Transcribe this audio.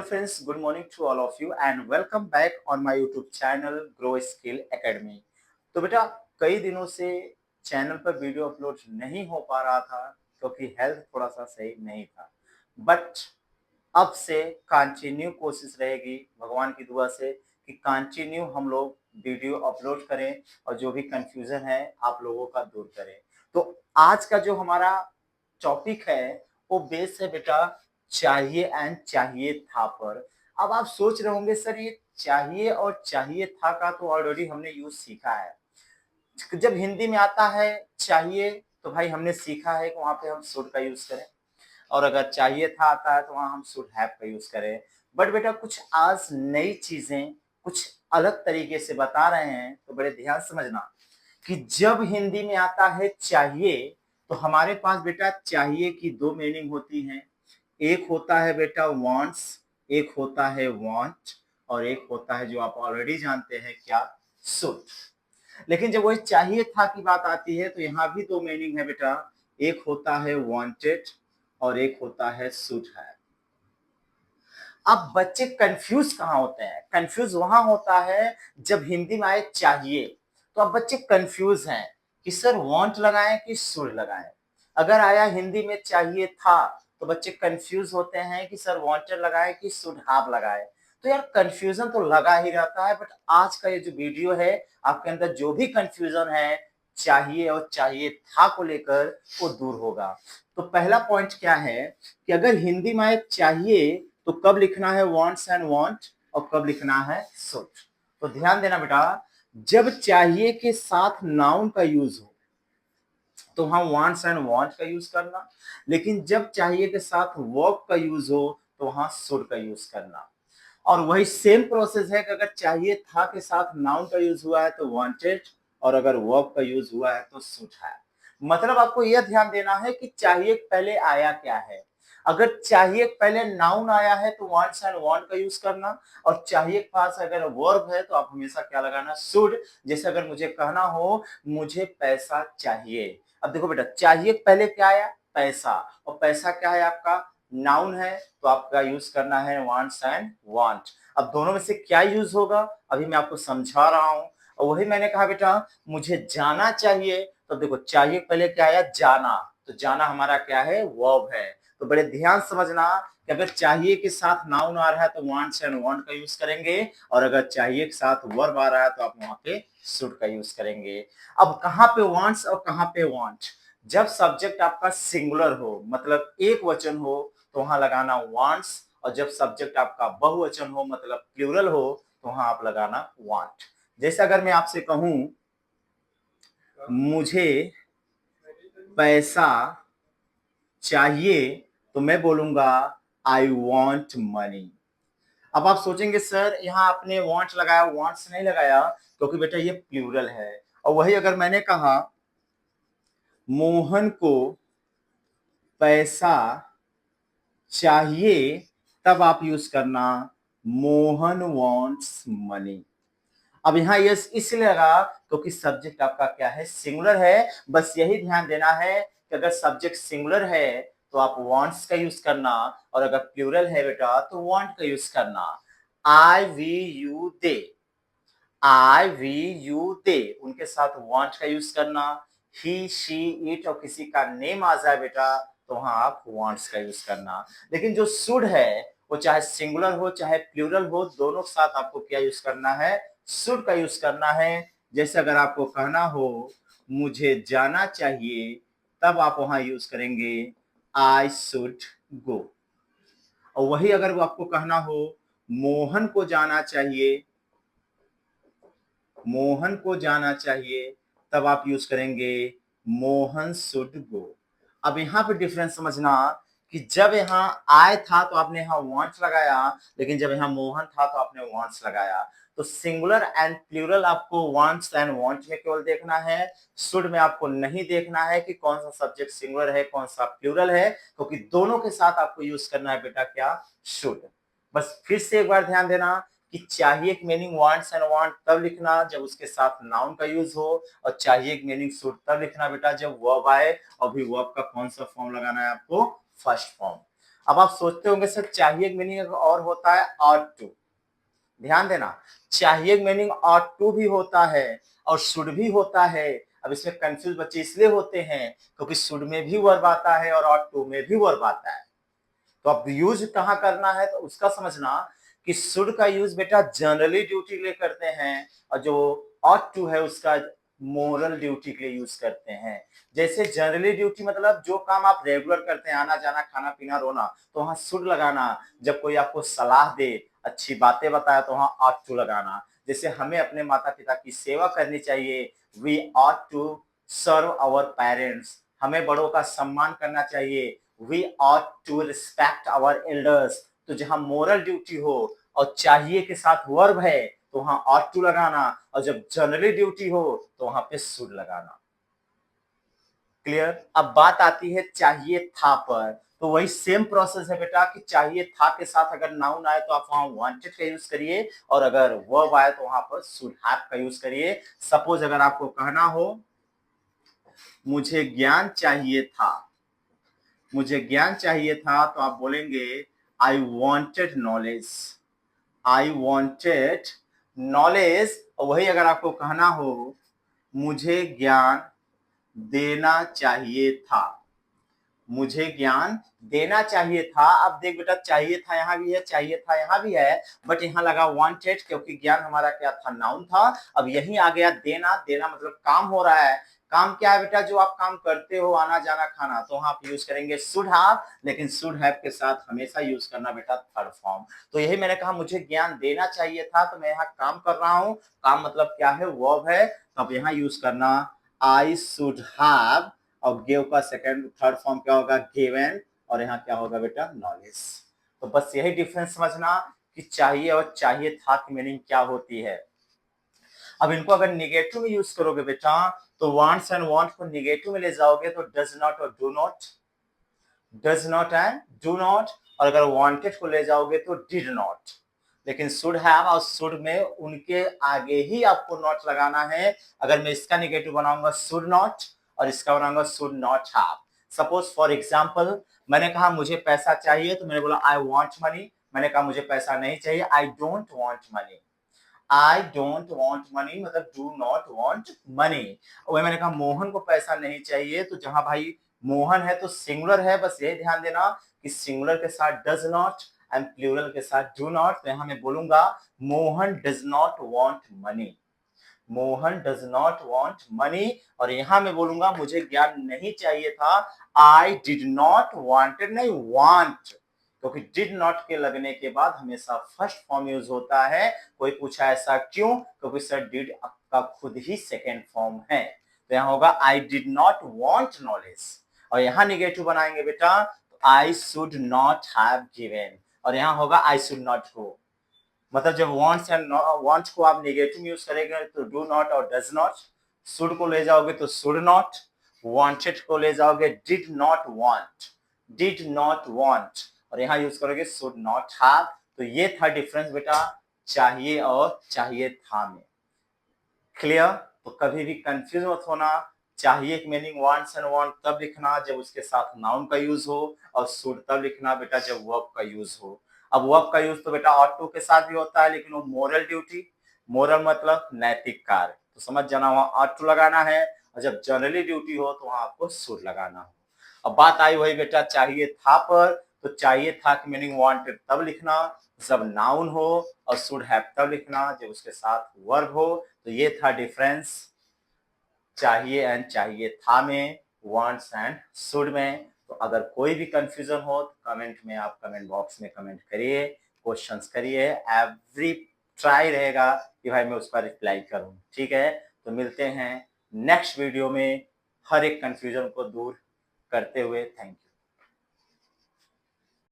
friends, good morning to all of you and welcome back on my YouTube channel Grow Skill Academy। तो बेटा कई दिनों से channel पर वीडियो अपलोड नहीं हो पा रहा था क्योंकि हेल्थ थोड़ा सा सही नहीं था। बट अब से कंटिन्यू कोशिश रहेगी भगवान की दुआ से कि कंटिन्यू हम लोग वीडियो अपलोड करें और जो भी कंफ्यूजन है आप लोगों का दूर करें। तो आज का जो हमारा टॉपिक है वो बेस है बेटा चाहिए एंड चाहिए था पर। अब आप सोच रहे होंगे सर ये चाहिए और चाहिए था का तो ऑलरेडी हमने यूज सीखा है। जब हिंदी में आता है चाहिए तो भाई हमने सीखा है कि वहां पे हम शुड का यूज करें और अगर चाहिए था आता है तो वहां हम शुड हैव का यूज करें। बट बेटा कुछ आज नई चीजें कुछ अलग तरीके से बता रहे हैं तो बड़े ध्यान से समझना कि जब हिंदी में आता है चाहिए तो हमारे पास बेटा चाहिए की दो मीनिंग होती हैं। एक होता है बेटा वांट्स, एक होता है वांट और एक होता है जो आप ऑलरेडी जानते हैं क्या शुड। लेकिन जब वही चाहिए था की बात आती है तो यहाँ भी दो मीनिंग है बेटा, एक होता है वांटेड और एक होता है शुड है। अब बच्चे कंफ्यूज कहाँ होते हैं? कंफ्यूज वहां होता है जब हिंदी में आए चाहिए तो अब बच्चे कंफ्यूज हैं कि सर वांट लगाएं कि शुड लगाएं। अगर आया हिंदी में चाहिए था तो बच्चे कंफ्यूज होते हैं कि सर वांटेड लगाएं कि शुड हैव लगाएं। तो यार कंफ्यूजन तो लगा ही रहता है। बट आज का ये जो वीडियो है आपके अंदर जो भी कंफ्यूजन है चाहिए और चाहिए था को लेकर वो दूर होगा। तो पहला पॉइंट क्या है कि अगर हिंदी में आए चाहिए तो कब लिखना है वांट्स एंड वांट और कब लिखना है शुड। तो ध्यान देना बेटा, जब चाहिए के साथ नाउन का यूज हो तो वहां वांट्स एंड वांट का यूज करना, लेकिन जब चाहिए के साथ वर्ब का यूज हो तो वहां शुड का यूज करना। और वही सेम प्रोसेस है कि अगर चाहिए था के साथ नाउन का यूज हुआ है तो वांटेड और अगर वर्ब का यूज हुआ है तो शुड है। मतलब आपको यह ध्यान देना है कि चाहिए पहले आया क्या है। अगर चाहिए पहले नाउन आया है तो वांट्स एंड वांट का यूज करना और चाहिए के पास अगर वर्ब है तो आप हमेशा क्या लगाना शुड। जैसे अगर मुझे कहना हो मुझे पैसा चाहिए, अब देखो बेटा चाहिए पहले क्या आया पैसा और पैसा क्या है आपका नाउन है तो आपका यूज करना है वांट्स एंड वांट। अब दोनों में से क्या यूज होगा अभी मैं आपको समझा रहा हूं। और वही मैंने कहा बेटा मुझे जाना चाहिए तो देखो चाहिए पहले क्या आया जाना, तो जाना हमारा क्या है वर्ब है। तो बड़े ध्यान समझना कि अगर चाहिए के साथ नाउन आ रहा है तो वांट्स एंड वांट का यूज करेंगे और अगर चाहिए के साथ वर्ब आ रहा है तो आप वहां पे शुड का यूज करेंगे। अब कहां पे वांट्स और कहां पे वांट? जब सब्जेक्ट आपका सिंगुलर हो मतलब एक वचन हो तो वहां लगाना वांट्स और जब सब्जेक्ट आपका बहुवचन हो मतलब प्लूरल हो तो वहां आप लगाना वांट। जैसे अगर मैं आपसे कहूं मुझे पैसा चाहिए तो मैं बोलूंगा आई वांट मनी। अब आप सोचेंगे सर यहाँ आपने वांट लगाया वांट्स नहीं लगाया क्योंकि बेटा ये प्लूरल है। और वही अगर मैंने कहा मोहन को पैसा चाहिए तब आप यूज करना मोहन वांट्स मनी। अब यहाँ यस इसलिए लगा क्योंकि सब्जेक्ट आपका क्या है सिंगुलर है। बस यही ध्यान देना है कि अगर सब्जेक्ट सिंगुलर है तो आप वांट्स का यूज करना और अगर प्लूरल है बेटा तो वांट का यूज करना। I we you they, I we you they उनके साथ वांट का यूज करना। ही शी इट और किसी का नेम आ जाए बेटा तो वहां आप वांट्स का यूज करना। लेकिन जो शुड है वो चाहे सिंगुलर हो चाहे प्लूरल हो दोनों के साथ आपको क्या यूज करना है शुड का यूज करना है। जैसे अगर आपको कहना हो मुझे जाना चाहिए तब आप वहां यूज करेंगे आई शुड गो। और वही अगर वो आपको कहना हो मोहन को जाना चाहिए, मोहन को जाना चाहिए तब आप यूज करेंगे मोहन शुड गो। अब यहाँ पे डिफरेंस समझना कि जब यहाँ आय था तो आपने यहाँ वांट्स लगाया लेकिन जब यहाँ मोहन था तो आपने वांट्स लगाया। तो सिंगुलर एंड प्लूरल आपको वांट्स एंड वांट में केवल देखना है, शुड में आपको नहीं देखना है कि कौन सा सब्जेक्ट सिंगुलर है कौन सा प्लूरल है क्योंकि दोनों के साथ आपको यूज करना है बेटा क्या शुड। बस फिर से एक बार ध्यान देना कि चाहिए की मीनिंग वांट्स एंड वांट तब लिखना जब उसके साथ नाउन का यूज हो और चाहिए की मीनिंग शुड तब लिखना बेटा जब वर्ब आए और भी वर्ब का कौन सा फॉर्म लगाना है आपको फर्स्ट फॉर्म। अब आप सोचते होंगे सर चाहिए मीनिंग और होता है ought to। ध्यान देना, चाहिए मीनिंग ought to भी होता है और should भी होता है। अब इसमें कंफ्यूज बच्चे इसलिए होते हैं क्योंकि should में भी वर्ब आता है और ought to में भी वर्ब आता है। तो अब यूज कहाँ करना है तो उसका समझना कि शुड का यूज बेटा जनरली ड्यूटी के लिए करते हैं और जो ऑट टू है उसका मोरल ड्यूटी के लिए यूज करते हैं। जैसे जनरली ड्यूटी मतलब जो काम आप रेगुलर करते हैं, आना जाना खाना पीना रोना, तो वहां शुड लगाना। जब कोई आपको सलाह दे, अच्छी बातें बताया, तो वहां ऑट टू लगाना। जैसे हमें अपने माता पिता की सेवा करनी चाहिए, we ought to serve our parents. हमें बड़ों का सम्मान करना चाहिए, we ought to respect our elders। तो जहां मोरल ड्यूटी हो और चाहिए के साथ वर्ब है तो वहां ought to लगाना, और जब जनरली ड्यूटी हो तो वहां पे should लगाना। क्लियर? अब बात आती है चाहिए था पर। तो वही सेम प्रोसेस है बेटा कि चाहिए था के साथ अगर नाउन आए तो आप वहां वांटेड का यूज करिए, और अगर वर्ब आए तो वहां पर शुड हैव का यूज करिए। सपोज अगर आपको कहना हो मुझे ज्ञान चाहिए था, मुझे ज्ञान चाहिए था, तो आप बोलेंगे I wanted knowledge, I wanted knowledge. वही अगर आपको कहना हो मुझे ज्ञान देना चाहिए था, मुझे ज्ञान देना चाहिए था। अब देख बेटा चाहिए था यहाँ भी है, चाहिए था यहाँ भी है, बट यहाँ लगा वांटेड क्योंकि ज्ञान हमारा क्या था, नाउन था। अब यही आ गया देना, देना मतलब काम हो रहा है। काम क्या है बेटा, जो आप काम करते हो, आना जाना खाना, तो वहां आप यूज करेंगे शुड हैव। लेकिन शुड हैव के साथ हमेशा यूज करना बेटा थर्ड फॉर्म। तो यही मैंने कहा मुझे ज्ञान देना चाहिए था, तो मैं यहाँ काम कर रहा हूँ। काम मतलब क्या है, वर्ब है। तो अब यहाँ यूज करना आई शुड हैव, और गिव का सेकंड थर्ड फॉर्म क्या होगा, गिवन, और यहाँ क्या होगा बेटा, नॉलेज। तो बस यही डिफरेंस समझना कि चाहिए और चाहिए था की मीनिंग क्या होती है। अब इनको अगर निगेटिव में यूज करोगे बेटा तो वांट्स एंड वांट को निगेटिव में ले जाओगे तो डज नॉट और do not, does not and do not. और अगर वांटेड को ले जाओगे तो डिड नॉट। लेकिन शुड हैव और शुड में उनके आगे ही आपको नॉट लगाना है। अगर मैं इसका निगेटिव बनाऊंगा शुड नॉट और इसका बनाऊंगा should not have. Suppose for example मैंने कहा मुझे पैसा चाहिए, तो मैंने बोला आई वांट मनी। मैंने कहा मुझे पैसा नहीं चाहिए, I don't want money. I don't want money मतलब डू नॉट वांट मनी। वही मैंने कहा मोहन को पैसा नहीं चाहिए, तो जहां भाई मोहन है तो सिंगुलर है, बस ये ध्यान देना कि सिंगुलर के साथ डज नॉट एंड प्लूरल के साथ डू नॉट। तो यहां मैं बोलूंगा Mohan does not want money, Mohan does not want money. और यहां मैं बोलूंगा मुझे ज्ञान नहीं चाहिए था, आई डिड नॉट वांटेड नहीं वांट, क्योंकि डिड नॉट के लगने के बाद हमेशा फर्स्ट फॉर्म यूज होता है। कोई पूछा ऐसा क्यों, क्योंकि सर डिड आपका खुद ही सेकेंड फॉर्म है। तो यहाँ होगा I did not want knowledge. और यहाँ निगेटिव बनाएंगे बेटा तो I should not have given, और यहाँ होगा आई शुड नॉट गो। मतलब जब वांट्स एंड वांट्स को आप नेगेटिव यूज करेंगे तो डू नॉट और डज नॉट, शुड को ले जाओगे तो शुड नॉट, वांटेड को ले जाओगे did not want, did not want, और यहाँ यूज करोगे शुड नॉट हैव। तो ये था डिफरेंस बेटा चाहिए और चाहिए था में। क्लियर? तो कभी भी कंफ्यूज मत होना। चाहिए की मीनिंग वांट्स एंड वांट तब लिखना जब उसके साथ नाउन का यूज हो, और शुड तब लिखना बेटा जब वर्ब का यूज हो। अब वर्ब का यूज तो बेटा ऑट टू के साथ भी होता है, लेकिन वो मोरल ड्यूटी, मोरल मतलब नैतिक कार्य, तो समझ जाना वहां ऑट टू लगाना है, और जब जनरली ड्यूटी हो तो वहां आपको शुड लगाना हो। अब बात आई वही बेटा चाहिए था पर। तो चाहिए था की मीनिंग वांटेड तब लिखना जब नाउन हो, और शुड हैव तब लिखना जब उसके साथ वर्ब हो। तो ये था डिफरेंस चाहिए एंड चाहिए था में, वांट्स एंड शुड में। तो अगर कोई भी कंफ्यूजन हो तो कमेंट में, आप कमेंट बॉक्स में कमेंट करिए, क्वेश्चंस करिए, एवरी ट्राई रहेगा कि भाई मैं उसका रिप्लाई करूं। ठीक है, तो मिलते हैं नेक्स्ट वीडियो में हर एक कंफ्यूजन को दूर करते हुए। Thank you.